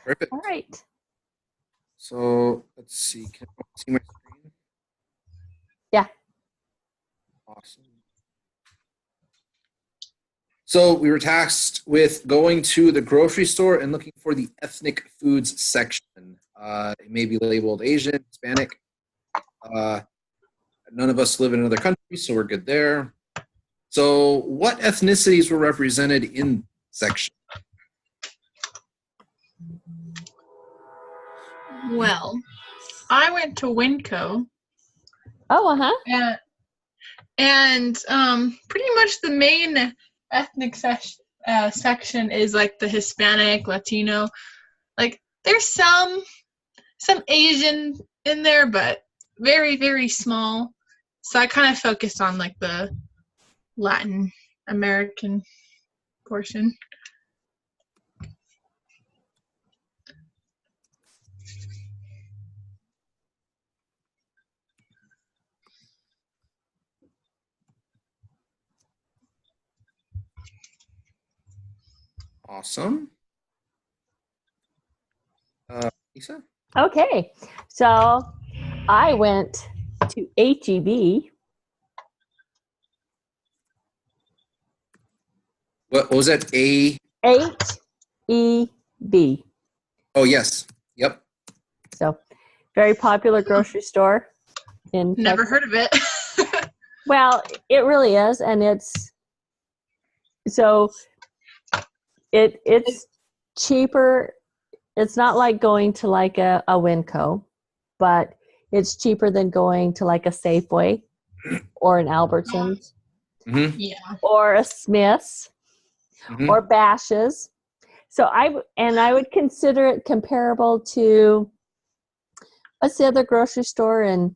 Perfect. All right. So let's see. Can I see my screen? Yeah. Awesome. So we were tasked with going to the grocery store and looking for the ethnic foods section. It may be labeled Asian, Hispanic. None of us live in another country, so we're good there. So what ethnicities were represented in the section? Well, I went to Winco. Oh, uh-huh. And pretty much the main ethnic section is like the Hispanic, Latino. Like there's some Asian in there, but very, very small. So I kind of focused on like the Latin American portion. Awesome. Lisa? Okay. So I went to HEB. What was that? HEB. Oh, yes. Yep. So very popular grocery store. Never heard of it. Well, it really is, and it's cheaper. It's not like going to like a Winco, but it's cheaper than going to like a Safeway or an Albertsons Yeah. or a Smith's or Bash's. So I would consider it comparable to what's the other grocery store in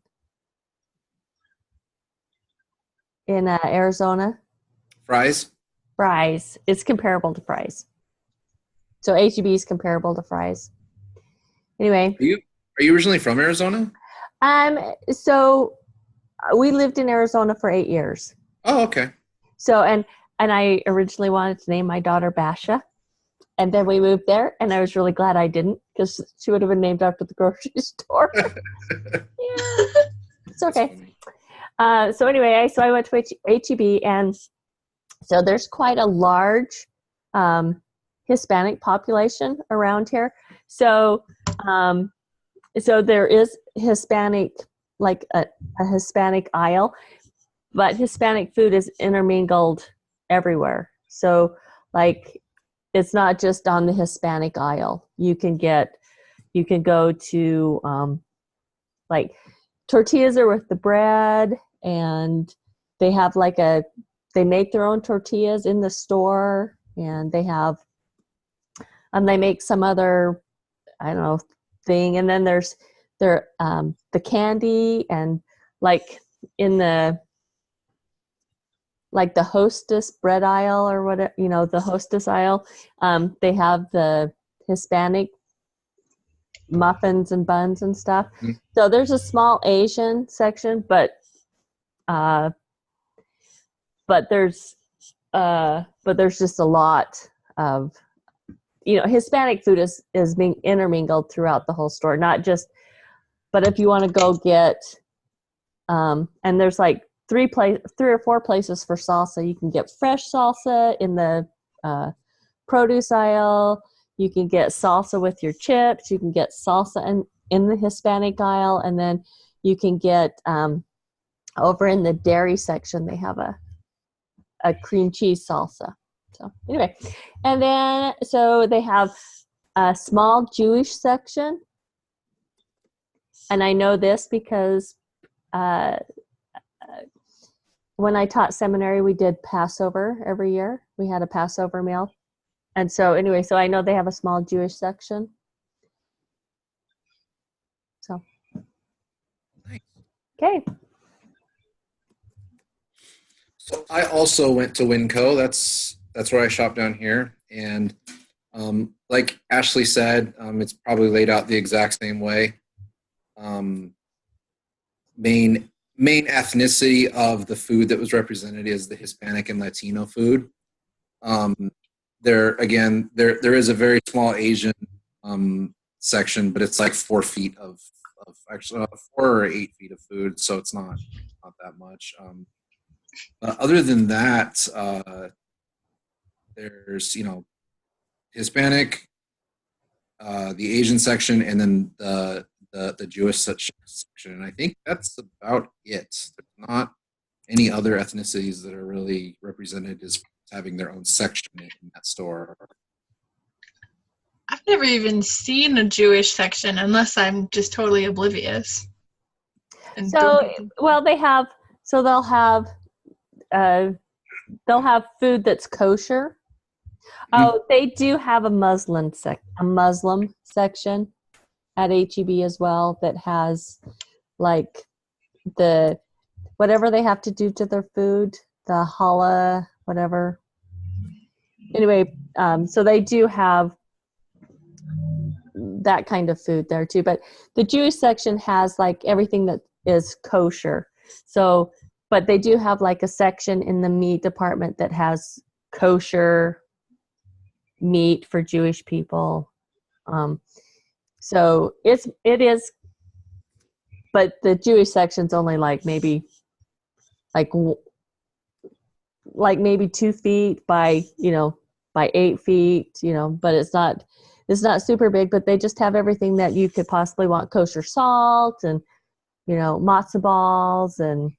Arizona? Fry's. Fry's. It's comparable to Fry's. So HEB is comparable to Fry's. Anyway. Are you originally from Arizona? So we lived in Arizona for 8 years. Oh, okay. So and I originally wanted to name my daughter Basha. And then we moved there, and I was really glad I didn't, because she would have been named after the grocery store. Yeah. It's okay. So anyway, I went to HEB, and so there's quite a large Hispanic population around here. So there is Hispanic, like a Hispanic aisle, but Hispanic food is intermingled everywhere. So like it's not just on the Hispanic aisle. You can go to like tortillas are with the bread, and they have they make their own tortillas in the store, and they make some other, I don't know, thing. And then there's the candy, and like in the Hostess bread aisle or whatever, the Hostess aisle, they have the Hispanic muffins and buns and stuff. Mm-hmm. So there's a small Asian section, but there's just a lot of, Hispanic food is being intermingled throughout the whole store, not just, but if you want to go get, and there's like 3 or 4 places for salsa. You can get fresh salsa in the produce aisle. You can get salsa with your chips. You can get salsa in the Hispanic aisle. And then you can get, over in the dairy section, they have a cream cheese salsa. So anyway, and then, so they have a small Jewish section. And I know this because when I taught seminary, we did Passover every year. We had a Passover meal. And so anyway, so I know they have a small Jewish section. So. Nice. Okay. So I also went to Winco. That's where I shop down here. And like Ashley said, it's probably laid out the exact same way. Main ethnicity of the food that was represented is the Hispanic and Latino food. There is a very small Asian section, but it's like 4 feet of actually 4 or 8 feet of food, so it's not that much. Other than that, there's Hispanic, the Asian section, and then the Jewish section, and I think that's about it. There's not any other ethnicities that are really represented as having their own section in that store. I've never even seen a Jewish section unless I'm just totally oblivious. And Well, they'll have food that's kosher. Oh, they do have a Muslim section at HEB as well that has like the whatever they have to do to their food, the challah, whatever. Anyway, so they do have that kind of food there too. But the Jewish section has like everything that is kosher. So, but they do have like a section in the meat department that has kosher meat for Jewish people. So it is, but the Jewish section's only like maybe 2 feet by 8 feet, but it's not super big, but they just have everything that you could possibly want: kosher salt and matzo balls and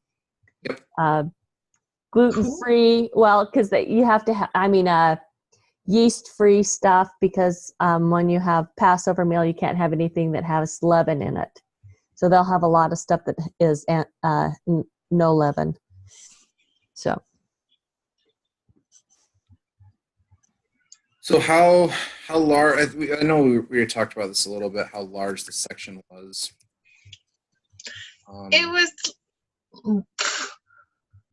gluten-free. Well, because you have to have, yeast-free stuff, because when you have Passover meal, you can't have anything that has leaven in it. So they'll have a lot of stuff that is no leaven. So how large? I know we talked about this a little bit. How large the section was? It was.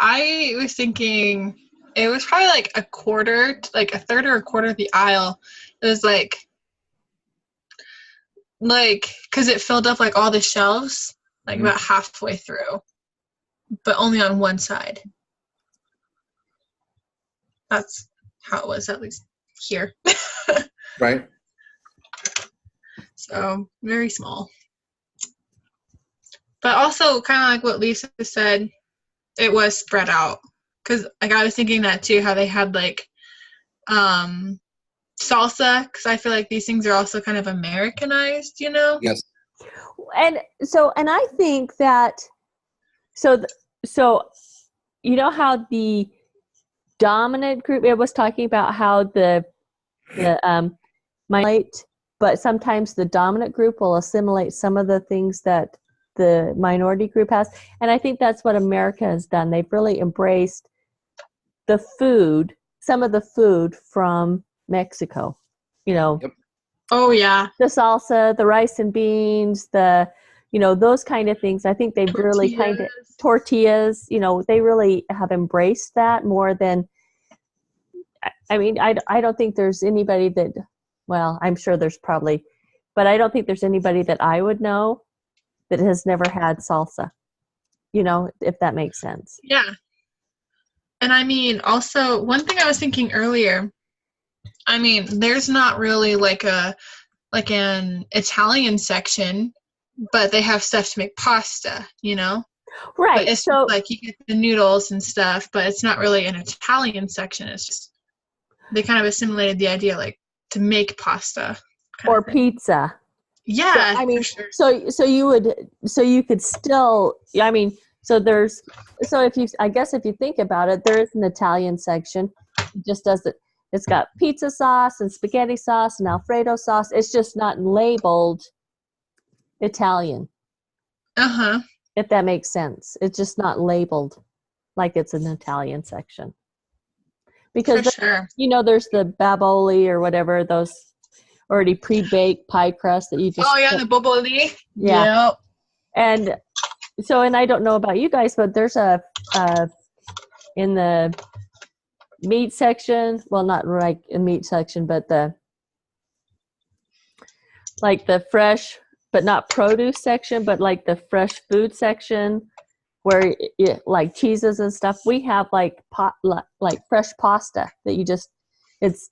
I was thinking it was probably like a quarter, like a third or a quarter of the aisle. It was like because it filled up like all the shelves, like about halfway through, but only on one side. That's how it was, at least here. Right. So very small. But also kind of like what Lisa said, it was spread out. Because I was thinking that too, how they had like salsa, because I feel like these things are also kind of Americanized, Yes. And I think that so how the dominant group, it was talking about how the minority, but sometimes the dominant group will assimilate some of the things that the minority group has, and I think that's what America has done. They've really embraced the food, some of the food from Mexico, Yep. Oh yeah. the salsa, the rice and beans, those kind of things. I think they've really kind of tortillas, they really have embraced that more than, I don't think there's anybody that, well, I'm sure there's probably, but I don't think there's anybody that I would know that has never had salsa, if that makes sense. Yeah. And also one thing I was thinking earlier, there's not really like an Italian section, but they have stuff to make pasta, Right. But it's so like you get the noodles and stuff, but it's not really an Italian section. It's just they kind of assimilated the idea like to make pasta or pizza. Yeah. So, for sure. so you could still, if you think about it, there is an Italian section. It just does it. It's got pizza sauce and spaghetti sauce and Alfredo sauce. It's just not labeled Italian. Uh-huh. If that makes sense. It's just not labeled like it's an Italian section. Because, sure. There's the baboli or whatever, those already pre-baked pie crust that you just... Oh, yeah, the boboli. Yeah. Yep. And I don't know about you guys, but there's in the meat section, well, not like a meat section, but the fresh, but not produce section, but like the fresh food section where like cheeses and stuff, we have like fresh pasta that you just, it's,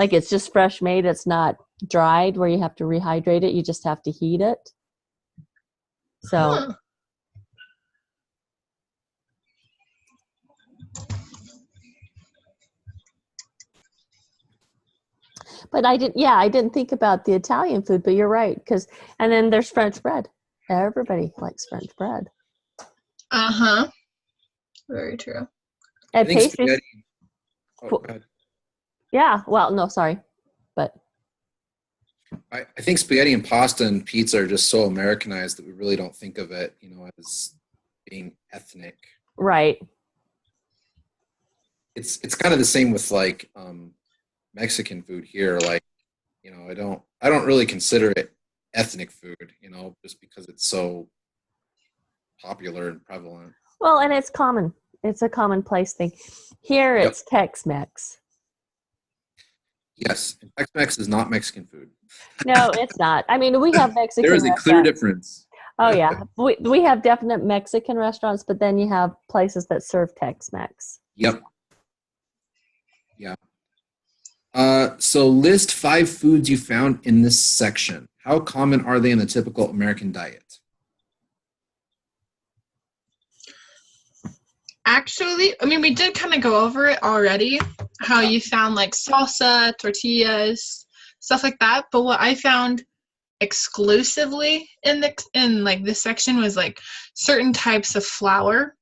Like it's just fresh made. It's not dried where you have to rehydrate it. You just have to heat it. So, Huh. but I didn't think about the Italian food, but you're right. And then there's French bread. Everybody likes French bread. Uh-huh. Very true. I And think pastries. spaghetti. Oh, go ahead. Yeah. Well, no, sorry. But I think spaghetti and pasta and pizza are just so Americanized that we really don't think of it, as being ethnic. right. It's kind of the same with like Mexican food here. Like, I don't really consider it ethnic food, just because it's so popular and prevalent. Well, and it's common. It's a commonplace thing. Here Yep. it's Tex-Mex. Yes, and Tex-Mex is not Mexican food. No, it's not. I mean, we have Mexican There is a clear restaurants. difference. Oh yeah, we have definite Mexican restaurants, but then you have places that serve Tex-Mex. Yep. Yeah. So list 5 foods you found in this section. How common are they in the typical American diet? Actually, I mean, we did kind of go over it already, how you found like salsa, tortillas, stuff like that. But what I found exclusively in like this section was like certain types of flour,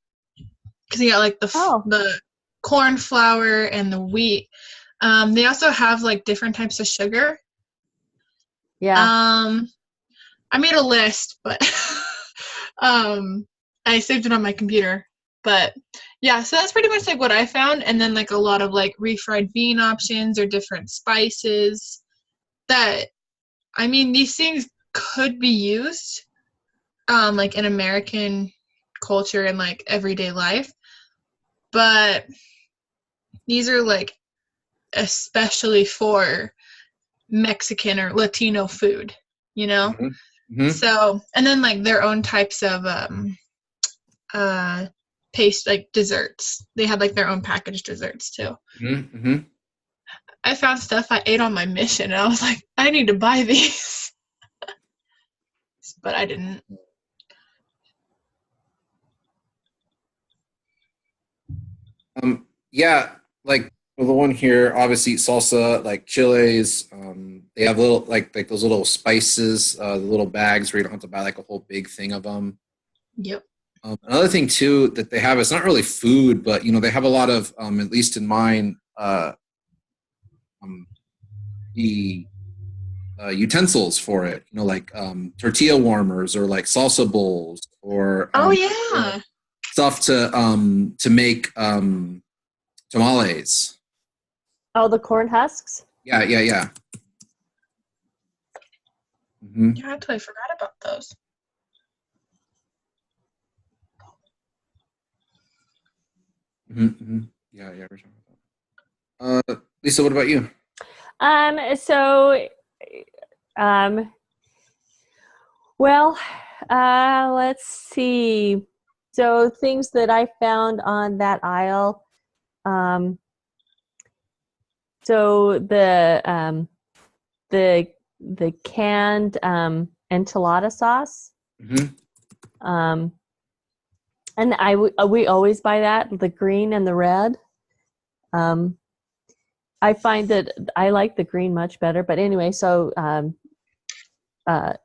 because you got like the corn flour and the wheat. They also have like different types of sugar. Yeah. I made a list, but I saved it on my computer. But yeah, so that's pretty much like what I found, and then like a lot of like refried bean options or different spices that, I mean, these things could be used like in American culture and like everyday life, but these are like especially for Mexican or Latino food, Mm-hmm. Mm-hmm. So, and then like their own types of paste, like desserts. They had like their own packaged desserts too. Mm-hmm. I found stuff I ate on my mission, and I was like, I need to buy these, but I didn't. Yeah, like the one here, obviously salsa, like chiles. They have little like those little spices, the little bags where you don't have to buy like a whole big thing of them. Yep. Another thing too that they have, it's not really food, but they have a lot of, at least in mine, the utensils for it. Like tortilla warmers or like salsa bowls or Oh yeah. stuff to make tamales. Oh, the corn husks? Yeah. Mm-hmm. Yeah, I totally forgot about those. Mm-hmm. Yeah, we're talking about that. Lisa, what about you? Well, let's see. So things that I found on that aisle. So the canned enchilada sauce. Mm-hmm. And we always buy that, the green and the red. I find that I like the green much better. But anyway, so but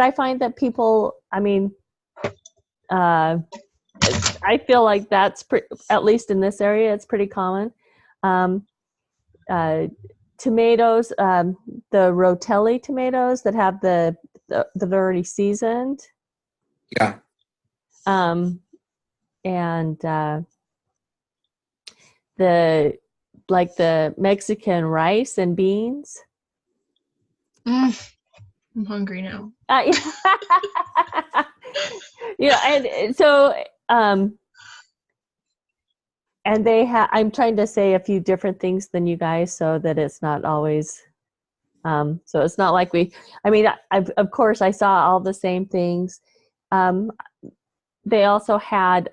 I find that people, I mean, I feel like that's at least in this area, it's pretty common. Tomatoes, the Rotelli tomatoes that have that are already seasoned. Yeah. And the Mexican rice and beans. I'm hungry now. Yeah, and so and they have. I'm trying to say a few different things than you guys, so that it's not always. So it's not like we. I mean, of course, I saw all the same things. They also had.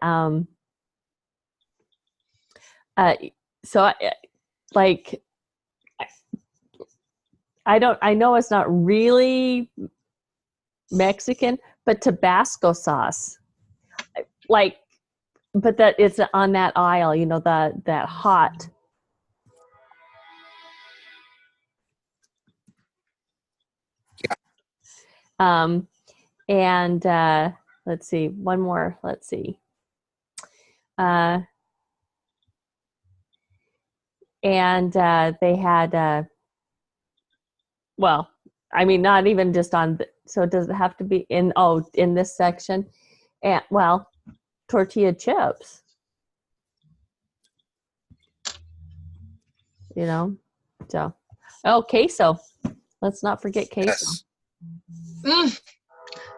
like I know it's not really Mexican, but Tabasco sauce. Like, but that it's on that aisle, you know, that hot. And let's see, one more. Let's see. And they had, well, I mean, not even just on. So does it have to be in? Oh, in this section, and well, tortilla chips. You know, so queso. Let's not forget queso. Yes.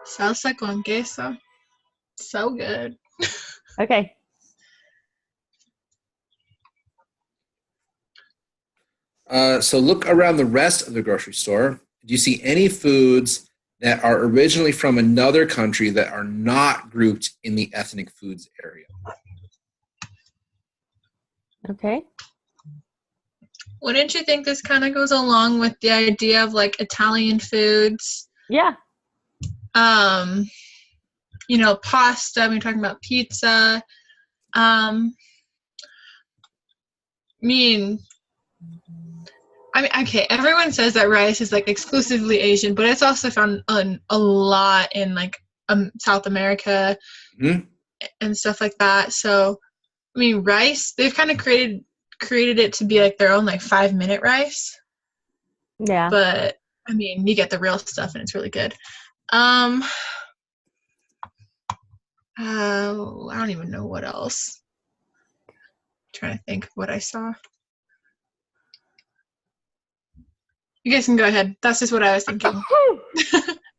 Salsa con queso. So good. Okay. So look around the rest of the grocery store. Do you see any foods that are originally from another country that are not grouped in the ethnic foods area? Okay. Wouldn't you think this kind of goes along with the idea of like Italian foods? Yeah. You know, pasta. We're talking about pizza. Okay, everyone says that rice is like exclusively Asian, but it's also found a lot in like South America and stuff like that. So, I mean, rice, they've kind of created it to be like their own like 5-minute rice. Yeah. But I mean, you get the real stuff and it's really good. I don't even know what else. I'm trying to think of what I saw. You guys can go ahead. That's just what I was thinking.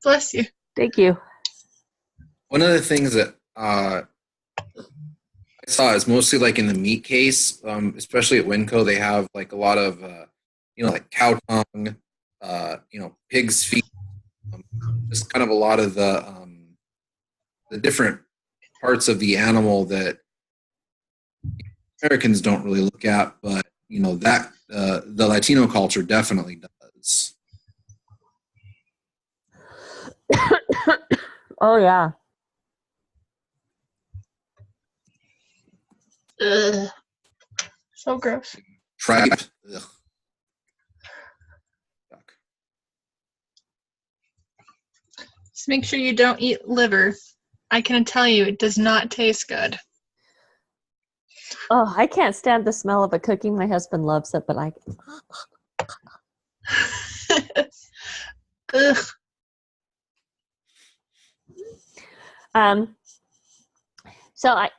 Bless you. Thank you. One of the things that I saw is mostly like in the meat case, especially at Winco, they have like a lot of, like cow tongue, pig's feet, just kind of a lot of the different parts of the animal that Americans don't really look at, but that the Latino culture definitely does. Oh yeah. Ugh. So gross. Tripe. Ugh. Just make sure you don't eat liver. I can tell you, it does not taste good. Oh, I can't stand the smell of it cooking. My husband loves it, but I. Ugh. So I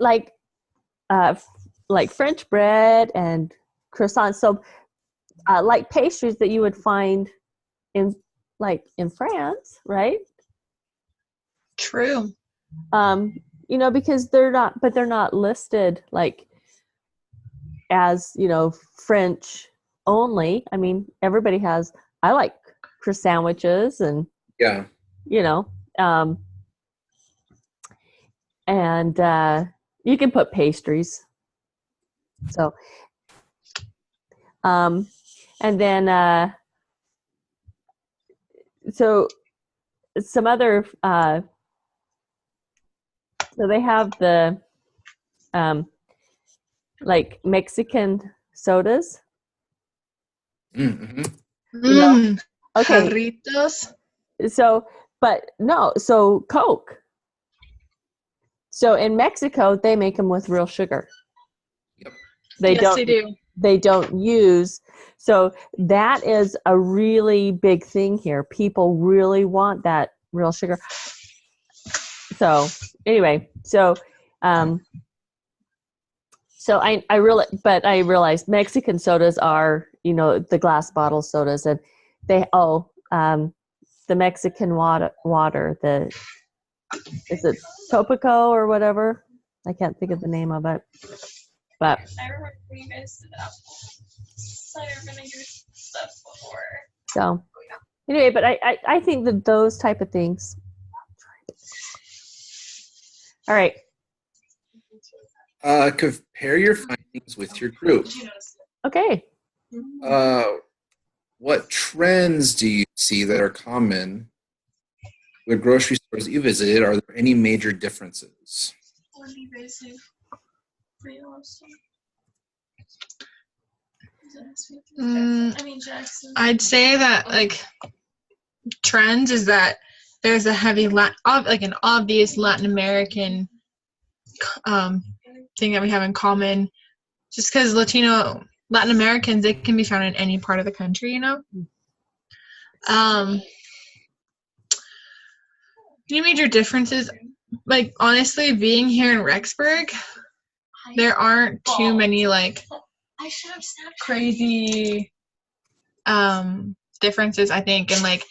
like French bread and croissants. So, like pastries that you would find in France, right? True. Because they're not listed like as, French only. I mean, everybody has, I like croissant sandwiches and, Yeah. And you can put pastries. So, and then, so some other, so they have the, like Mexican sodas. Mm-hmm. Okay. Jarritos. So Coke. So in Mexico, they make them with real sugar. Yep. They do. They don't use. So that is a really big thing here. People really want that real sugar. So anyway, I realized Mexican sodas are, the glass bottle sodas, and the Mexican water, is it Topico or whatever? I can't think of the name of it. But I remember you guys did that cider vinegar stuff before. So anyway, but I think that those type of things. All right. Compare your findings with your group. Okay. What trends do you see that are common with grocery stores you visited? Are there any major differences? I'd say that like trends is that there's a heavy like an obvious Latin American thing that we have in common. Just because Latin Americans, they can be found in any part of the country, you know. Any major differences? Like honestly, being here in Rexburg, there aren't too many like crazy differences, I think, and like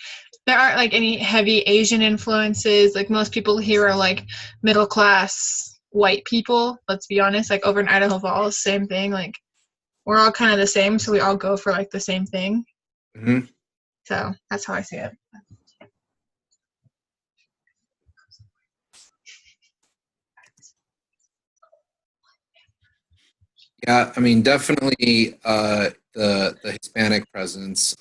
there aren't like any heavy Asian influences. Like most people here are like middle class white people. Let's be honest. Like over in Idaho Falls, same thing. Like we're all kind of the same, so we all go for like the same thing. Mm-hmm. So that's how I see it. Yeah, I mean, definitely the Hispanic presence.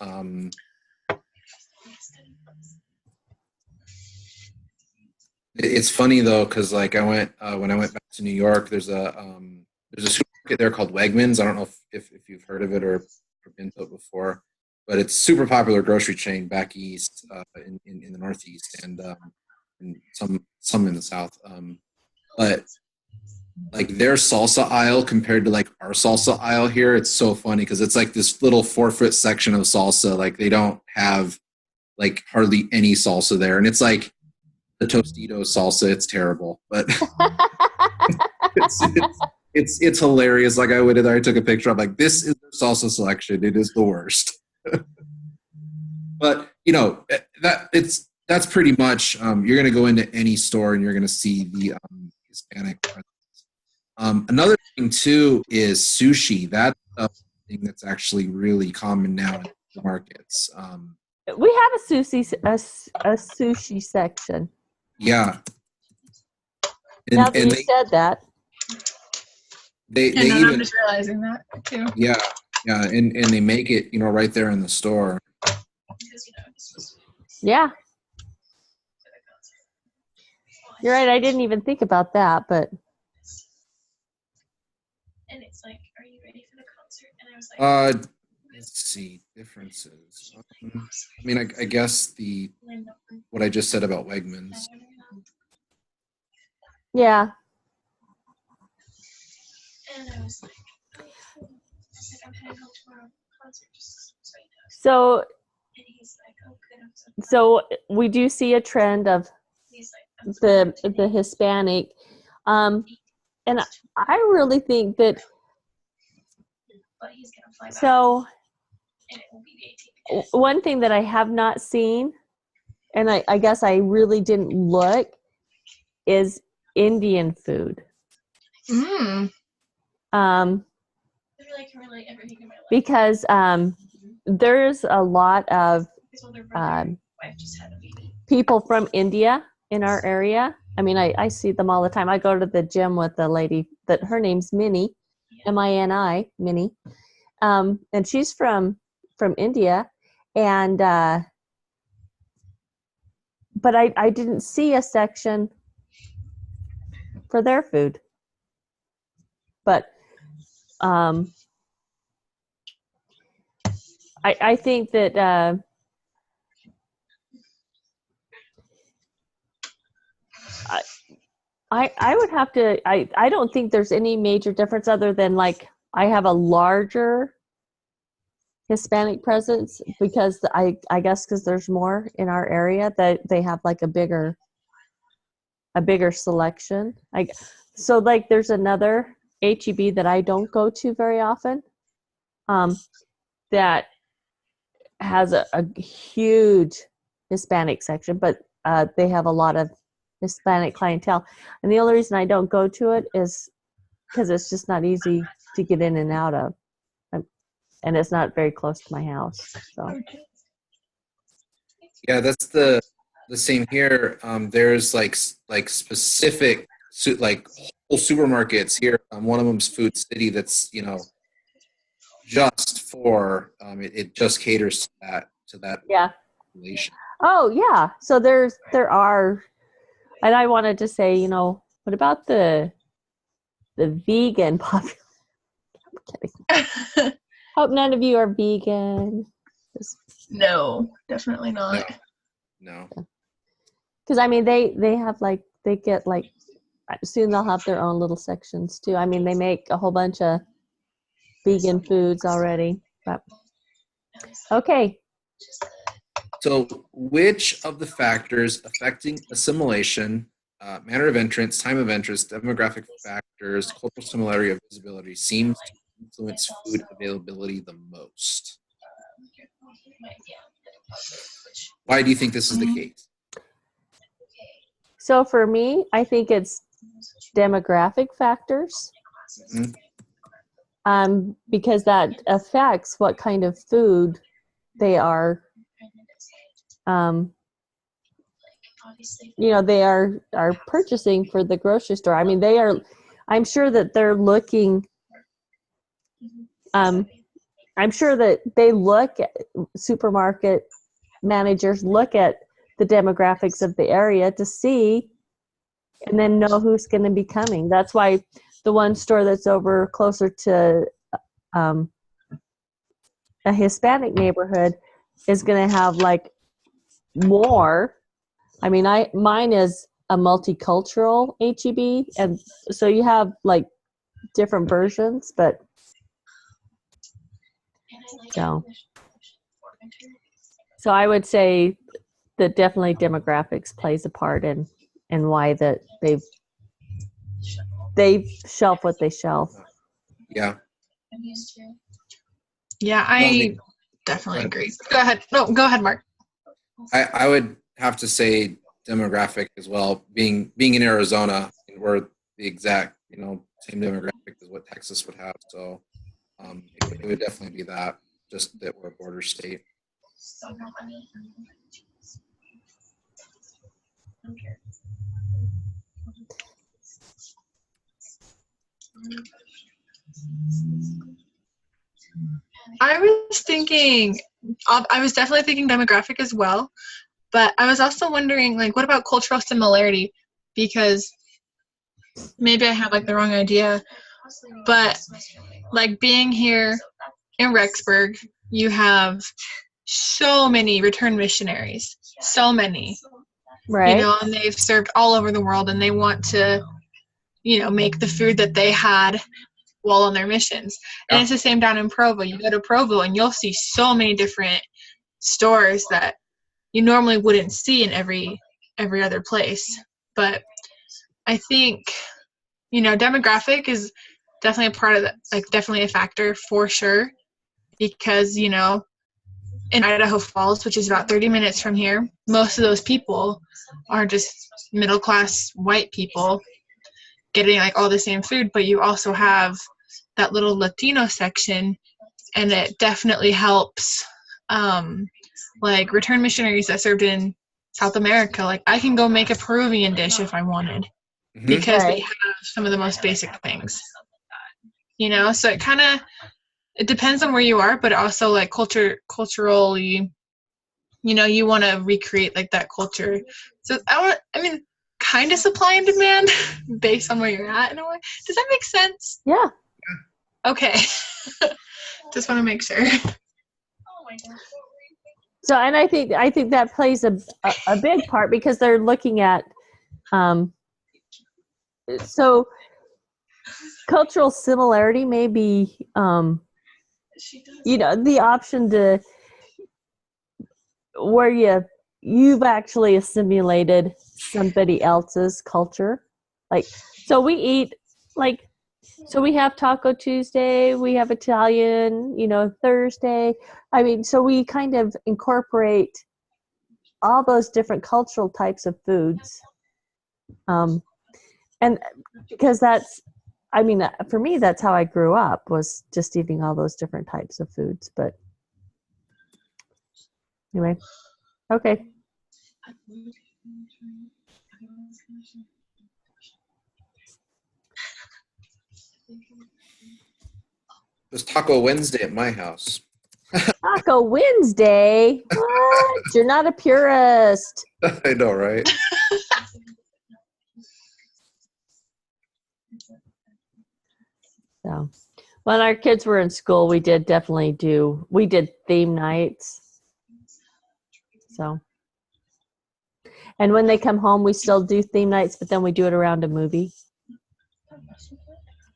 It's funny though, because like I went when I went back to New York. There's a supermarket there called Wegmans. I don't know if you've heard of it or been to it before, but it's a super popular grocery chain back east in the Northeast and some in the South. But like their salsa aisle compared to like our salsa aisle here, it's so funny because it's like this little 4-foot section of salsa. Like they don't have like hardly any salsa there, and it's like the Tostitos salsa. It's terrible, but it's hilarious. Like I took a picture. I'm like, this is the salsa selection. It is the worst. But you know that's pretty much. You're going to go into any store and you're going to see the Hispanic presence. Another thing too is sushi. That's a thing that's actually really common now in the markets. We have a sushi section. Yeah. Now that you said that. They even, I'm just realizing that too. Yeah, and they make it, you know, right there in the store. Yeah. You're right. I didn't even think about that, but. And it's like, are you ready for the concert? And I was like, let's see differences. I mean, I guess what I just said about Wegmans. Yeah. And I was like, I'm heading home tomorrow concert just so you know. So. And he's like, oh, good. So we do see a trend of the Hispanic, and I really think that. So, one thing that I have not seen, and I guess I really didn't look, is Indian food. Because there's a lot of people from India in our area. I mean, I see them all the time. I go to the gym with a lady that her name's Minnie, Mini, Minnie. And she's from India, and but I didn't see a section for their food. But I think that I would have to. I don't think there's any major difference other than like I have a larger Hispanic presence because I guess because there's more in our area that they have like a bigger selection. So like there's another HEB that I don't go to very often that has a huge Hispanic section, but they have a lot of Hispanic clientele. And the only reason I don't go to it is because it's just not easy to get in and out of. And it's not very close to my house. So. Yeah, that's the same here. There's like specific like whole supermarkets here. One of them's Food City that's, you know, just before, it just caters to that Yeah. population. Oh yeah. So there are, and I wanted to say, you know, what about the vegan population? I'm kidding. Hope none of you are vegan. No, definitely not. No. Because I mean, they have like, they get like, soon they'll have their own little sections too. I mean, they make a whole bunch of vegan foods already. But okay. So, which of the factors affecting assimilation, manner of entrance, time of entrance, demographic factors, cultural similarity, or visibility seems to influence food availability the most? Why do you think this is the case? So for me, I think it's demographic factors. Because that affects what kind of food they are, you know, they are purchasing for the grocery store. I mean, I'm sure that they're looking, I'm sure that they look at, supermarket managers look at the demographics of the area to see and then know who's going to be coming. That's why the one store that's over closer to a Hispanic neighborhood is going to have like more. I mean, mine is a multicultural HEB, and so you have like different versions, but so I would say that definitely demographics plays a part in why that they shelf what they shelf. Yeah. Yeah, I definitely agree. Go ahead. No, go ahead, Mark. I would have to say demographic as well. Being in Arizona, we're the exact same demographic as what Texas would have. So it would definitely be that, just that we're a border state. I was definitely thinking demographic as well, but I was also wondering, like, what about cultural similarity? Because maybe I have like the wrong idea, but like being here in Rexburg, you have so many return missionaries, so many, Right. And they've served all over the world, and they want to, make the food that they had while on their missions. And it's the same down in Provo. You go to Provo and you'll see so many different stores that you normally wouldn't see in every other place. But I think, demographic is definitely a part of that, like definitely a factor for sure, because, in Idaho Falls, which is about 30 minutes from here, most of those people are just middle class white people getting like all the same food, but you also have that little Latino section, and it definitely helps like return missionaries that served in South America. Like I can go make a Peruvian dish if I wanted, because they have some of the most basic things, so it depends on where you are, but also like culturally, you want to recreate like that culture. So kind of supply and demand based on where you're at in a way. Does that make sense? Yeah. Okay. Just want to make sure. So, and I think that plays a big part, because they're looking at, so cultural similarity may be, the option to where you've actually assimilated somebody else's culture. Like, so we eat like, so we have Taco Tuesday, we have Italian, Thursday. I mean, so we kind of incorporate all those different cultural types of foods. And because for me, that's how I grew up, was just eating all those different types of foods. But anyway, okay. was Taco Wednesday at my house. Taco Wednesday? What? You're not a purist. I know, right? So, when our kids were in school, we did theme nights. So, and when they come home, we still do theme nights, but then we do it around a movie.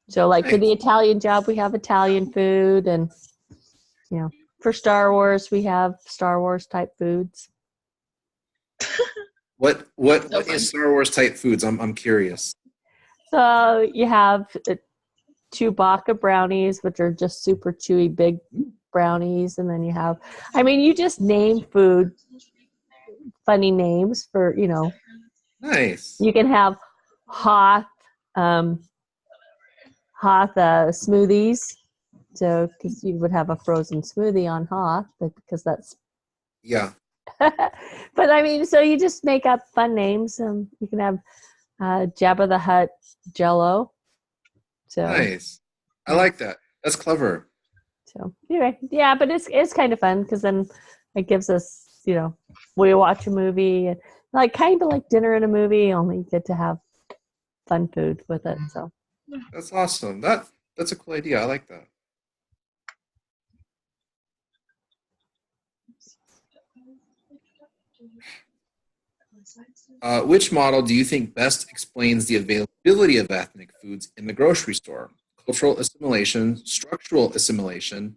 So, like for the Italian job, we have Italian food, and for Star Wars, we have Star Wars type foods. What is Star Wars type foods? I'm curious. So you have Chewbacca brownies, which are just super chewy, big brownies, and then you have, you just name food, funny names for Nice. You can have Hoth smoothies. So, because you would have a frozen smoothie on Hoth, because that's Yeah. but so you just make up fun names. You can have Jabba the Hutt Jello. So Nice. I like that. That's clever. So anyway, yeah, but it's kind of fun because then it gives us, we watch a movie and kind of like dinner and a movie, only you get to have fun food with it. So That's awesome. That's a cool idea. I like that. Which model do you think best explains the availability of ethnic foods in the grocery store? Cultural assimilation, structural assimilation,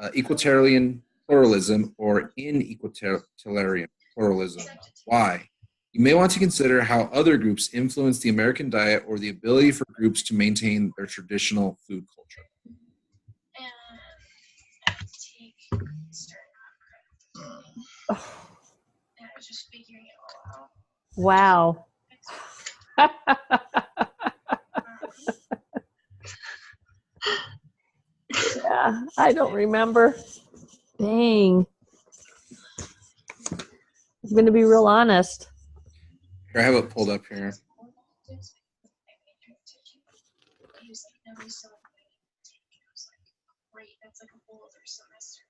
equalitarian pluralism, or inequalitarian pluralism? Why? You may want to consider how other groups influence the American diet or the ability for groups to maintain their traditional food culture. I was just figuring it all out. wow. Yeah, I don't remember. Dang. I'm going to be real honest. Here, I have it pulled up here. Great, that's like a whole other semester.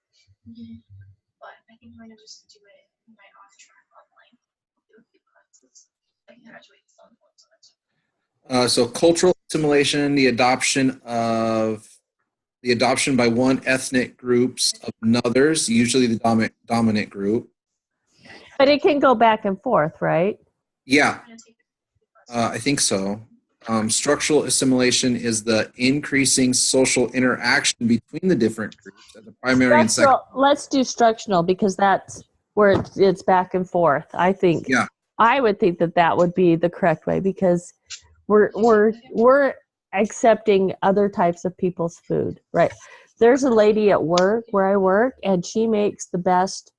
But I think I'm gonna just do it in my off track online. Do a few classes. I can graduate some points. So cultural assimilation, the adoption by one ethnic groups of another's, usually the dominant group. But it can go back and forth, right? Yeah, I think so. Structural assimilation is the increasing social interaction between the different groups at the primary and secondary. Let's do structural because that's where it's back and forth. I think. Yeah. I would think that would be the correct way because we're accepting other types of people's food, right? There's a lady at work where I work, and she makes the best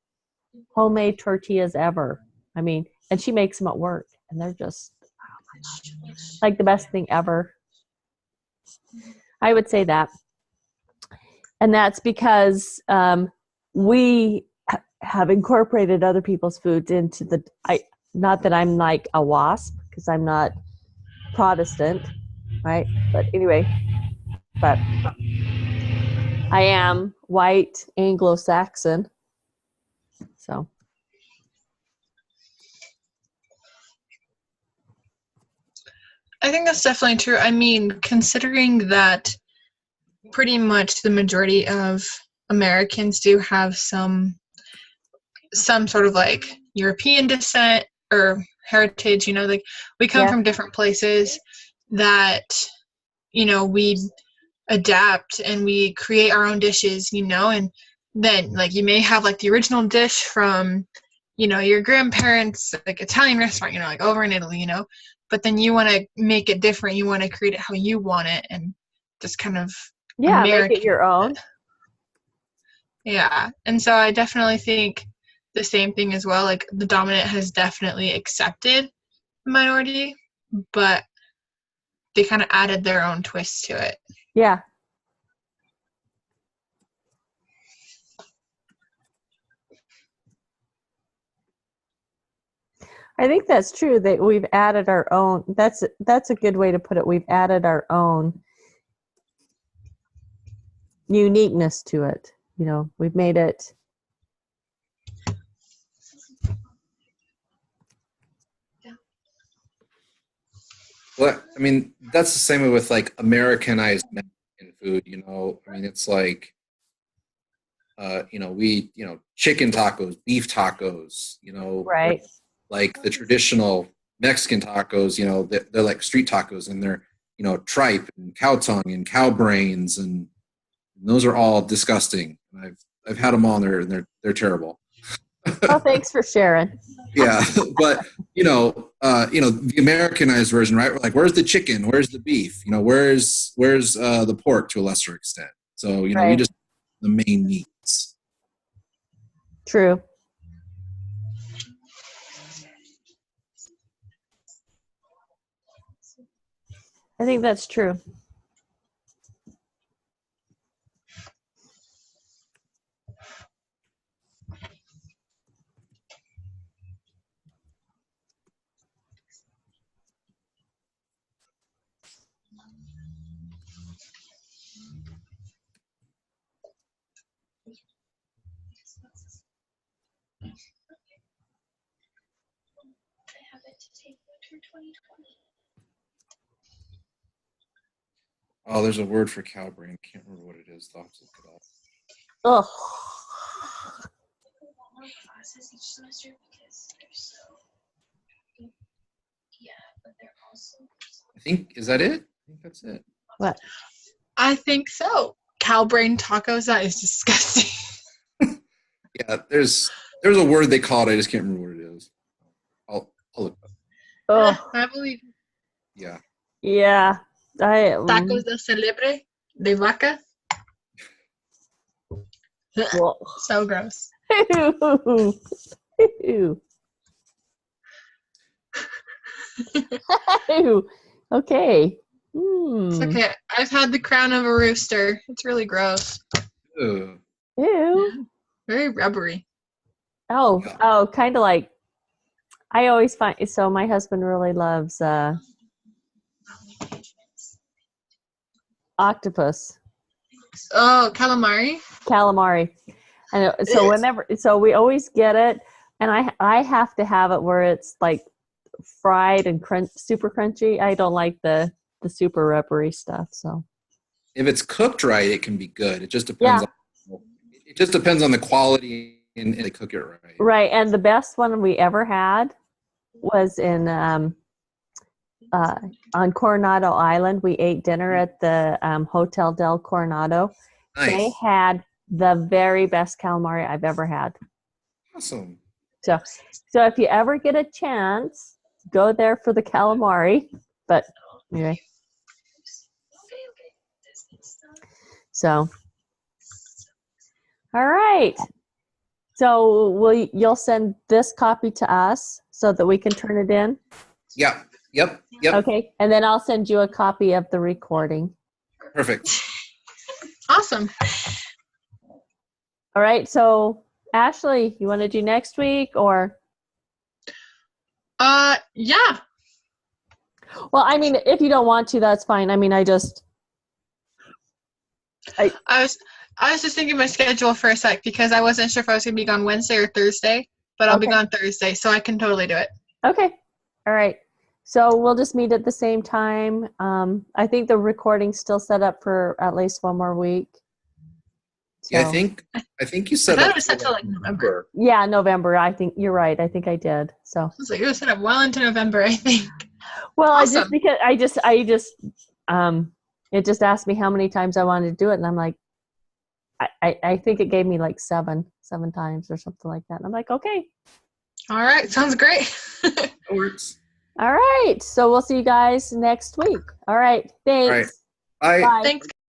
homemade tortillas ever. And she makes them at work, and they're just like the best thing ever. I would say that. And that's because we have incorporated other people's foods into not that I'm like a WASP, because I'm not Protestant, right? But anyway, I am white Anglo-Saxon. So. I think that's definitely true. Considering that pretty much the majority of Americans do have some sort of like European descent or heritage, we come from different places that, we adapt and we create our own dishes, and then like you may have like the original dish from, your grandparents' like Italian restaurant, like over in Italy, but then you want to make it different. You want to create it how you want it and just kind of make it your own. Yeah. And so I definitely think the same thing as well. Like the dominant has definitely accepted the minority, but they kind of added their own twist to it. Yeah. I think that's true that we've added our own. That's a good way to put it. We've added our own. uniqueness to it. You know, we've made it. Well, I mean, that's the same way with like Americanized Mexican food. You know, I mean, it's like, we, chicken tacos, beef tacos. Right. Like the traditional Mexican tacos. They're like street tacos, and they're tripe and cow tongue and cow brains, and those are all disgusting. I've had them all, and they're terrible. Oh, thanks for sharing. Yeah, but the Americanized version, right? We're like, where's the chicken? Where's the beef? Where's the pork to a lesser extent? So we Right. just the main meats. True. I think that's true. I have it to take winter 2020. Oh, there's a word for cow brain. I can't remember what it is. I'll have to look it up. Ugh. More classes each semester because they're so. Yeah, but they're also. Is that it? I think that's it. What? I think so. Cow brain tacos, that is disgusting. Yeah, there's a word they call it. I just can't remember what it is. I'll look it up. Ugh. I believe Yeah. Yeah. tacos de celebre de vaca. Well. So gross. Ew. Ew. Okay. It's okay. I've had the crown of a rooster. It's really gross. Ugh. Ew. Very rubbery. Oh, kind of like, I always find, so my husband really loves octopus, Oh, calamari. calamari. And so we always get it, and I have to have it where it's like fried and super crunchy. I don't like the super rubbery stuff. So If it's cooked right, it can be good. It just depends. Yeah. It just depends on the quality and they cook it right. Right, and the best one we ever had was in on Coronado Island. We ate dinner at the Hotel del Coronado. Nice. They had the very best calamari I've ever had. Awesome. So if you ever get a chance, go there for the calamari. But anyway, so all right. So you'll send this copy to us so that we can turn it in? Yep. Okay, and then I'll send you a copy of the recording. Perfect. Awesome. All right, so Ashley, you want to do next week or? Yeah. Well, I mean, if you don't want to, that's fine. I mean, I was just thinking my schedule for a sec because I wasn't sure if I was gonna be gone Wednesday or Thursday, but I'll be gone Thursday, so I can totally do it. Okay. All right. So we'll just meet at the same time. I think the recording's still set up for at least one more week. So, Yeah, I think you said I thought it was set till like November. Yeah, November. I think you're right. I think I did. So I was like, it was set up well into November, I think. well, Awesome. I just it just asked me how many times I wanted to do it, and I'm like, I think it gave me like seven times or something like that. And I'm like, okay. All right, sounds great. That works. All right. So we'll see you guys next week. All right. Thanks. All right. Bye. Thanks.